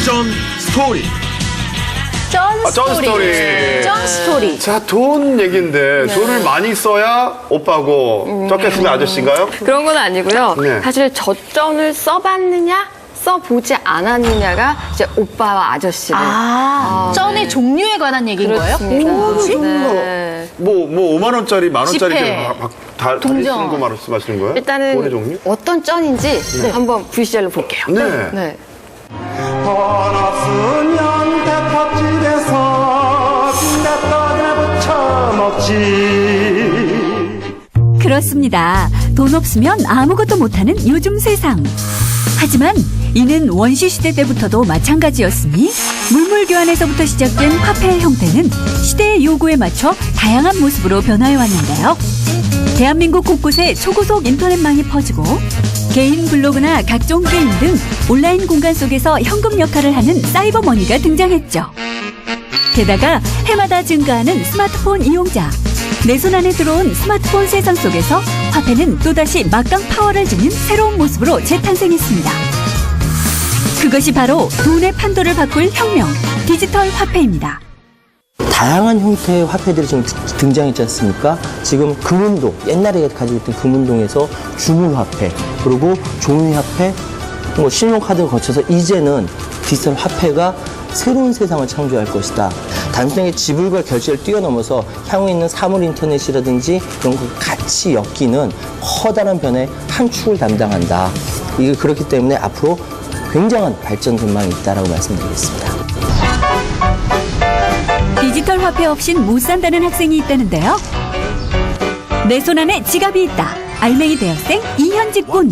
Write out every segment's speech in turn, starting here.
쩐 스토리. 쩐 스토리. 쩐 스토리. 자, 돈 얘기인데 돈을 많이 써야 오빠고 적게 쓰면 아저씨인가요? 그런 건 아니고요. 네. 사실 저 쩐을 써봤느냐, 써보지 않았느냐가 이제 오빠와 아저씨를. 쩐의 종류에 관한 얘기인 거예요? 그렇습니다. 네. 뭐 5만 원짜리, 만 원짜리 지폐. 이렇게 다 동전. 쓰는 거 말씀하시는 거예요? 돈의 일단은 종류? 어떤 쩐인지 한번 VCR로 볼게요. 네. 네. 돈 없으면 대탑집에서 빈대떡이나 부쳐 먹지. 그렇습니다. 돈 없으면 아무것도 못하는 요즘 세상. 하지만 이는 원시시대 때부터도 마찬가지였으니 물물교환에서부터 시작된 화폐의 형태는 시대의 요구에 맞춰 다양한 모습으로 변화해 왔는데요. 대한민국 곳곳에 초고속 인터넷망이 퍼지고 개인 블로그나 각종 게임 등 온라인 공간 속에서 현금 역할을 하는 사이버머니가 등장했죠. 게다가 해마다 증가하는 스마트폰 이용자. 내 손 안에 들어온 스마트폰 세상 속에서 화폐는 또다시 막강 파워를 지닌 새로운 모습으로 재탄생했습니다. 그것이 바로 돈의 판도를 바꿀 혁명, 디지털 화폐입니다. 다양한 형태의 화폐들이 지금 등장했지 않습니까? 지금 금운동, 옛날에 가지고 있던 금운동에서 주문화폐, 그리고 종이화폐, 신용카드를 거쳐서 이제는 디지털 화폐가 새로운 세상을 창조할 것이다. 단순하게 지불과 결제를 뛰어넘어서 향후 있는 사물 인터넷이라든지 이런 걸 같이 엮이는 커다란 변화의 한 축을 담당한다. 이게 그렇기 때문에 앞으로 굉장한 발전 전망이 있다라고 말씀드리겠습니다. 디지털 화폐 없인 못 산다는 학생이 있다는데요. 내 손 안에 지갑이 있다. 알맹이 대학생 이현직 군.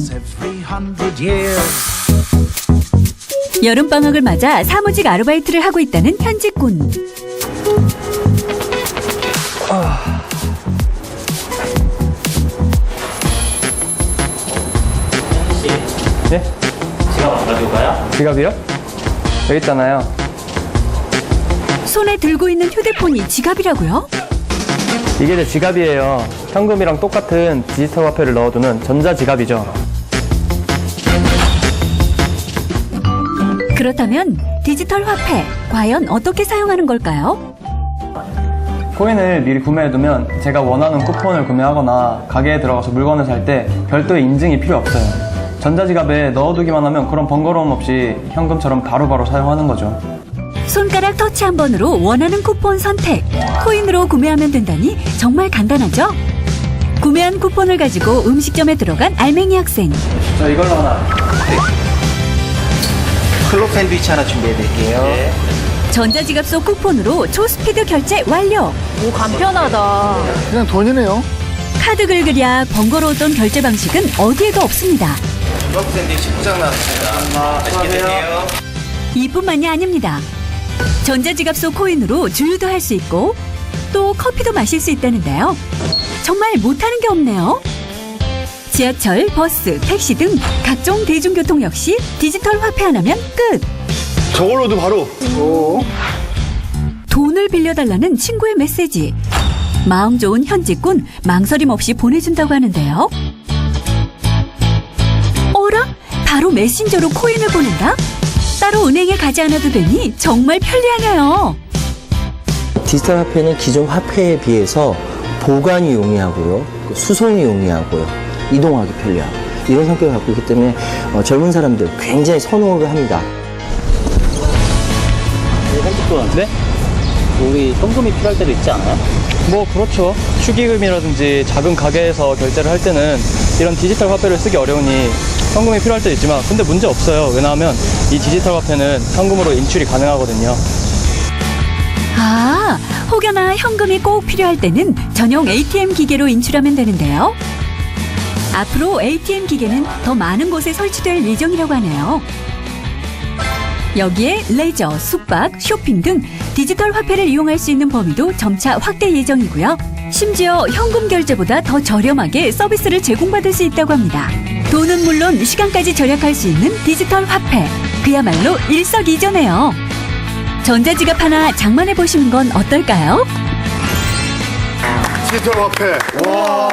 여름방학을 맞아 사무직 아르바이트를 하고 있다는 현직 군. 네? 지갑 가져올까요? 지갑이요? 여기 있잖아요. 손에 들고 있는 휴대폰이 지갑이라고요? 이게 제 지갑이에요. 현금이랑 똑같은 디지털 화폐를 넣어두는 전자지갑이죠. 그렇다면 디지털 화폐 과연 어떻게 사용하는 걸까요? 코인을 미리 구매해두면 제가 원하는 쿠폰을 구매하거나 가게에 들어가서 물건을 살 때 별도의 인증이 필요 없어요. 전자지갑에 넣어두기만 하면 그런 번거로움 없이 현금처럼 바로바로 사용하는 거죠. 손가락 터치 한 번으로 원하는 쿠폰 선택. 코인으로 구매하면 된다니 정말 간단하죠? 구매한 쿠폰을 가지고 음식점에 들어간 알맹이 학생. 저 이걸로 하나. 클럽 샌드위치 하나 준비해드릴게요. 전자지갑 속 쿠폰으로 초스피드 결제 완료. 오, 간편하다. 그냥 돈이네요. 카드 긁으랴 번거로웠던 결제 방식은 어디에도 없습니다. 클럽 샌드위치 포장 나왔습니다. 맛있게 드세요. 이뿐만이 아닙니다. 전자지갑 속 코인으로 주유도 할 수 있고 또 커피도 마실 수 있다는데요. 정말 못하는 게 없네요. 지하철, 버스, 택시 등 각종 대중교통 역시 디지털 화폐 하나면 끝. 저걸로도 바로 돈을 빌려달라는 친구의 메시지. 마음 좋은 현직군 망설임 없이 보내준다고 하는데요. 어라? 바로 메신저로 코인을 보낸다? 따로 은행에 가지 않아도 되니 정말 편리하네요. 디지털 화폐는 기존 화폐에 비해서 보관이 용이하고요, 수송이 용이하고요, 이동하기 편리하고 이런 성격을 갖고 있기 때문에 젊은 사람들 굉장히 선호를 합니다. 네? 우리 현금이 필요할 때도 있지 않아요? 뭐 그렇죠. 축의금이라든지 작은 가게에서 결제를 할 때는 이런 디지털 화폐를 쓰기 어려우니 현금이 필요할 때도 있지만 근데 문제 없어요. 왜냐하면 이 디지털 화폐는 현금으로 인출이 가능하거든요. 아, 혹여나 현금이 꼭 필요할 때는 전용 ATM 기계로 인출하면 되는데요. 앞으로 ATM 기계는 더 많은 곳에 설치될 예정이라고 하네요. 여기에 레저, 숙박, 쇼핑 등 디지털 화폐를 이용할 수 있는 범위도 점차 확대 예정이고요. 심지어 현금 결제보다 더 저렴하게 서비스를 제공받을 수 있다고 합니다. 돈은 물론 시간까지 절약할 수 있는 디지털 화폐. 그야말로 일석이조네요. 전자지갑 하나 장만해 보시는 건 어떨까요? 디지털 화폐. 와,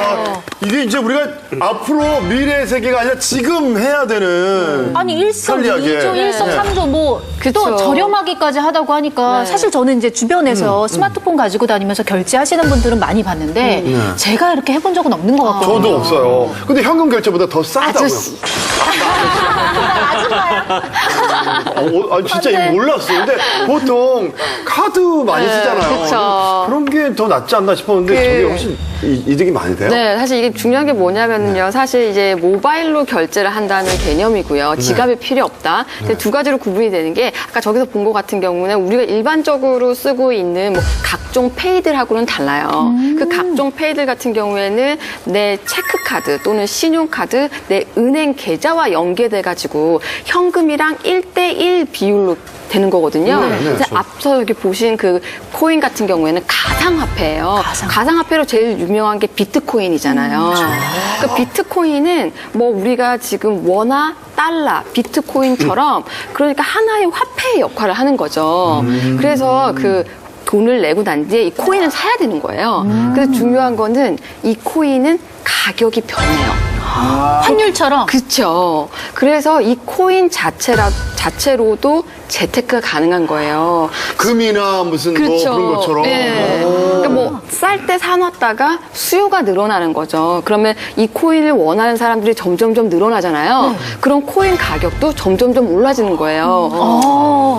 이게 이제 우리가 앞으로 미래의 세계가 아니라 지금 해야 되는. 아니 편리하게. 일석이조, 일석삼조 뭐 또 그쵸. 저렴하기까지 하다고 하니까 네. 사실 저는 이제 주변에서 스마트폰 가지고 다니면서 결제하시는 분들은 많이 봤는데 제가 이렇게 해본 적은 없는 것 같거든요. 저도 없어요. 근데 현금 결제보다 더 싸다고요. 아저씨. 진짜 이거 몰랐어요. 근데 보통 카드 많이 쓰잖아요. 그쵸. 그런 게 더 낫지 않나 싶었는데 저게 훨씬 이득이 많이 돼요. 네, 사실 이게 중요한 게 뭐냐면요. 사실 이제 모바일로 결제를 한다는 개념이고요. 지갑이 필요 없다. 근데 두 가지로 구분이 되는 게 아까 저기서 본 것 같은 경우는 우리가 일반적으로 쓰고 있는 뭐 각종 페이들하고는 달라요. 그 각종 페이들 같은 경우에는 내 체크카드 또는 신용카드, 내 은행 계좌와 연계돼가지고 현금이랑 1대1 비율로 되는 거거든요. 그래서 앞서 여기 보신 그 코인 같은 경우에는 가상화폐예요. 가상화폐로 제일 유명한 게 비트코인이잖아요. 그 비트코인은 뭐 우리가 지금 원화, 달러, 비트코인처럼 그러니까 하나의 화폐의 역할을 하는 거죠. 그래서 그 돈을 내고 난 뒤에 이 코인을 사야 되는 거예요. 그래서 중요한 거는 이 코인은 가격이 변해요. 환율처럼. 그렇죠. 그래서 이 코인 자체로도 재테크가 가능한 거예요. 금이나 무슨 뭐 그렇죠. 그런 것처럼. 네. 그러니까 뭐 쌀 때 사놨다가 수요가 늘어나는 거죠. 그러면 이 코인을 원하는 사람들이 점점점 늘어나잖아요. 그럼 코인 가격도 점점점 올라지는 거예요.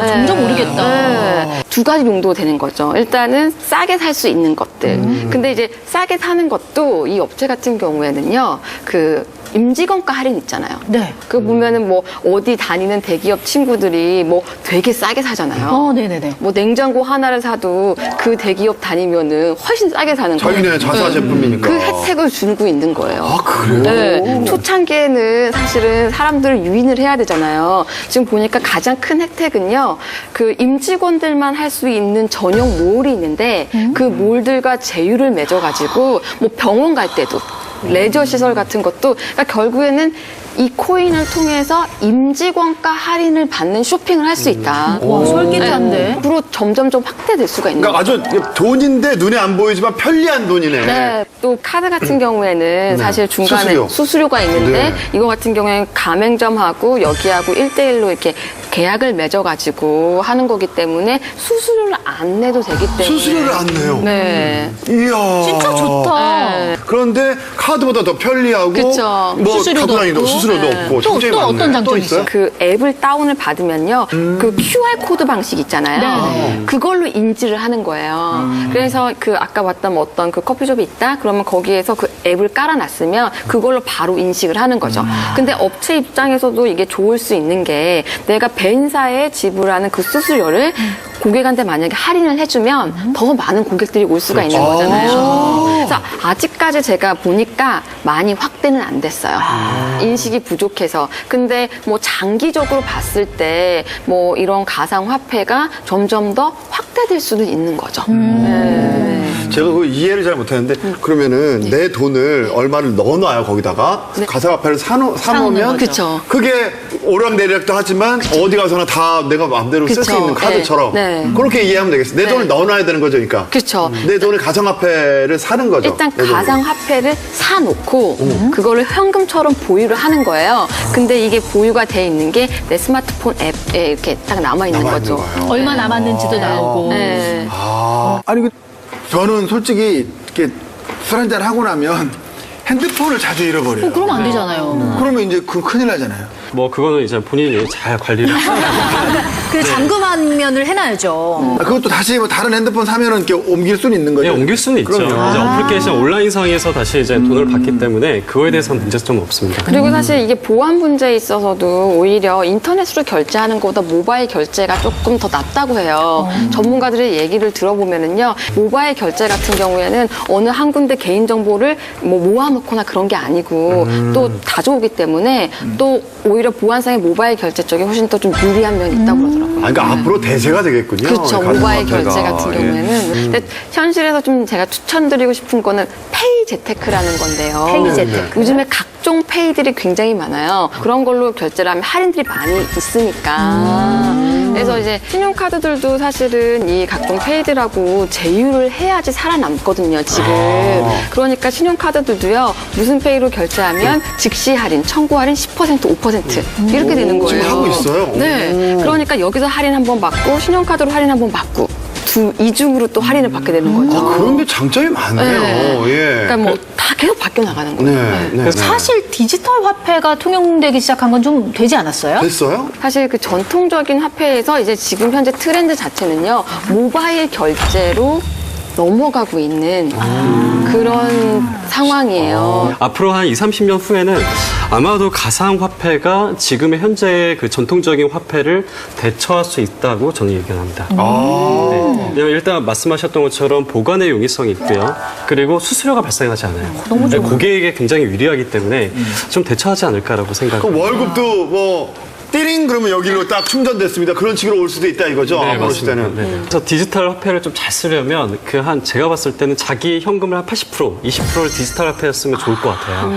점점 오르겠다. 네. 두 가지 용도가 되는 거죠. 일단은 싸게 살 수 있는 것들. 근데 이제 싸게 사는 것도 이 업체 같은 경우에는요. 그 임직원가 할인 있잖아요. 네. 그 보면은 뭐 어디 다니는 대기업 친구들이 뭐 되게 싸게 사잖아요. 네네네. 뭐 냉장고 하나를 사도 그 대기업 다니면은 훨씬 싸게 사는 거예요. 자기네 자사 제품이니까. 그 혜택을 주고 있는 거예요. 아, 그래요? 네. 초창기에는 사실은 사람들을 유인을 해야 되잖아요. 지금 보니까 가장 큰 혜택은요. 그 임직원들만 할 수 있는 전용 몰이 있는데 그 몰들과 제휴를 맺어가지고 뭐 병원 갈 때도 레저 시설 같은 것도 그러니까 결국에는 이 코인을 통해서 임직원가 할인을 받는 쇼핑을 할 수 있다. 와, 솔깃한데. 앞으로 점점점 확대될 수가 있는 그러니까 거죠. 아주 돈인데 눈에 안 보이지만 편리한 돈이네. 네. 또 카드 같은 경우에는 사실 중간에 수수료. 수수료가 있는데 네. 이거 같은 경우에는 가맹점하고 여기하고 1대1로 이렇게 계약을 맺어가지고 하는 거기 때문에 수수료를 안 내도 되기 때문에 수수료를 안 내요. 네. 이야. 진짜 좋다. 네. 그런데 카드보다 더 편리하고 그쵸. 뭐 수수료도 갖고 다니도 없고. 수수료도 네. 없고 또 굉장히 어떤 많네. 장점이 또 있어요? 그 앱을 다운을 받으면요. 그 QR 코드 방식 있잖아요. 그걸로 인지를 하는 거예요. 그래서 그 아까 봤던 뭐 어떤 그 커피숍이 있다? 그러면 거기에서 그 앱을 깔아놨으면 그걸로 바로 인식을 하는 거죠. 근데 업체 입장에서도 이게 좋을 수 있는 게 내가 벤사에 지불하는 그 수수료를 고객한테 만약에 할인을 해주면 더 많은 고객들이 올 수가 있는 거잖아요. 그래서 아직까지 제가 보니까 많이 확대는 안 됐어요. 인식이 부족해서. 근데 뭐 장기적으로 봤을 때 뭐 이런 가상화폐가 점점 더 확대될 수는 있는 거죠. 네. 제가 그 이해를 잘 못했는데 그러면은 내 돈을 얼마를 넣어놔요 거기다가 가상화폐를 사놓으면 그쵸. 그게 오락내리락도 하지만 어디 가서나 다 내가 마음대로 쓸 수 그쵸. 있는 카드처럼 네. 그렇게 이해하면 되겠어요. 내 네. 돈을 넣어놔야 되는 거죠, 그러니까. 그쵸. 내 돈을 가상화폐를 사는 거죠. 일단 내 돈으로. 가상화폐를 사놓고 그거를 현금처럼 보유를 하는 거예요. 근데 이게 보유가 돼 있는 게 내 스마트폰 앱에 이렇게 딱 남아있는 남아있는 거죠. 거예요. 얼마 남았는지도 나오고. 네. 아니, 저는 솔직히 이렇게 술 한잔 하고 나면 핸드폰을 자주 잃어버려요. 그러면 안 되잖아요. 그러면 이제 그 큰일 나잖아요. 뭐 그거는 이제 본인이 잘 관리를 그 잠금화면을 해놔야죠. 그것도 다시 뭐 다른 핸드폰 사면은 이렇게 옮길 수는 있는 거죠. 네, 옮길 수는 있죠. 이제 어플리케이션 온라인상에서 다시 이제 돈을 받기 때문에 그거에 대해서는 문제점은 없습니다. 그리고 사실 이게 보안 문제에 있어서도 오히려 인터넷으로 결제하는 것보다 모바일 결제가 조금 더 낫다고 해요. 전문가들의 얘기를 들어보면은요, 모바일 결제 같은 경우에는 어느 한 군데 개인정보를 뭐 모아놓거나 그런 게 아니고 또 가져오기 때문에 또 오히려 보안상의 모바일 결제 쪽이 훨씬 더 좀 유리한 면이 있다고 그러더라고요. 아, 그러니까 앞으로 대세가 되겠군요. 그렇죠. 모바일 가상화폐가. 결제 같은 예. 경우에는. 근데 현실에서 좀 제가 추천드리고 싶은 거는 페이 재테크라는 건데요. 페이 재테크. 요즘에 각종 각종 페이들이 굉장히 많아요. 그런 걸로 결제를 하면 할인들이 많이 있으니까. 그래서 이제 신용카드들도 사실은 이 각종 페이들하고 제휴를 해야지 살아남거든요, 지금. 그러니까 신용카드들도요, 무슨 페이로 결제하면 즉시 할인, 청구 할인 10%, 5% 이렇게 되는 거예요. 지금 하고 있어요? 네. 그러니까 여기서 할인 한 번 받고 신용카드로 할인 한 번 받고 이중으로 또 할인을 받게 되는 거죠. 그런 게 장점이 많네요. 예. 그러니까 뭐 다 계속 바뀌어 나가는 거예요. 네. 사실 디지털 화폐가 통용되기 시작한 건 좀 되지 않았어요? 됐어요? 사실 그 전통적인 화폐에서 이제 지금 현재 트렌드 자체는요, 모바일 결제로 넘어가고 있는 그런 상황이에요. 앞으로 한 20, 30년 후에는 아마도 가상화폐가 지금의 현재의 그 전통적인 화폐를 대처할 수 있다고 저는 예견합니다. 네. 왜냐면 일단 말씀하셨던 것처럼 보관의 용이성이 있고요. 그리고 수수료가 발생하지 않아요. 너무 좋아요. 고객에게 굉장히 유리하기 때문에 좀 대처하지 않을까라고 그 생각합니다. 월급도 뭐 띠링 그러면 여기로 딱 충전됐습니다. 그런 식으로 올 수도 있다 이거죠. 네, 앞으로 맞습니다. 시대는. 네. 그래서 디지털 화폐를 좀 잘 쓰려면 제가 봤을 때는 자기 현금을 한 80%, 20%를 디지털 화폐에 쓰면 좋을 것 같아요.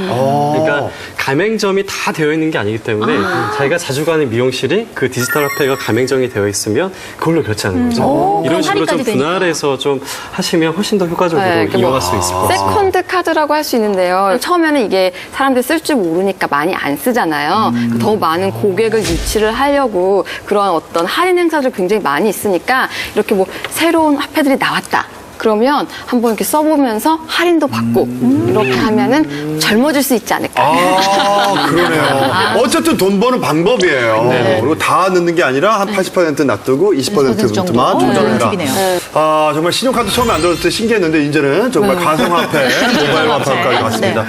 그러니까 가맹점이 다 되어 있는 게 아니기 때문에 자기가 자주 가는 미용실이 그 디지털 화폐가 가맹점이 되어 있으면 그걸로 결제하는 거죠. 이런 그럼 식으로 좀 할인까지 되니까. 분할해서 좀 하시면 훨씬 더 효과적으로 네, 이렇게 이용할 수 있을 것 같습니다. 세컨드 카드라고 할 수 있는데요. 처음에는 이게 사람들이 쓸 줄 모르니까 많이 안 쓰잖아요. 더 많은 고객을 유치를 하려고 그런 어떤 할인 행사들 굉장히 많이 있으니까 이렇게 뭐 새로운 화폐들이 나왔다. 그러면 한번 이렇게 써보면서 할인도 받고 이렇게 하면은 젊어질 수 있지 않을까. 그러네요. 어쨌든 돈 버는 방법이에요. 그리고 다 넣는 게 아니라 한 80% 놔두고 20% 정도만 조절해라. 네. 정말 신용카드 처음에 안 들었을 때 신기했는데 이제는 정말 가상화폐, 모바일 화폐까지 갔습니다.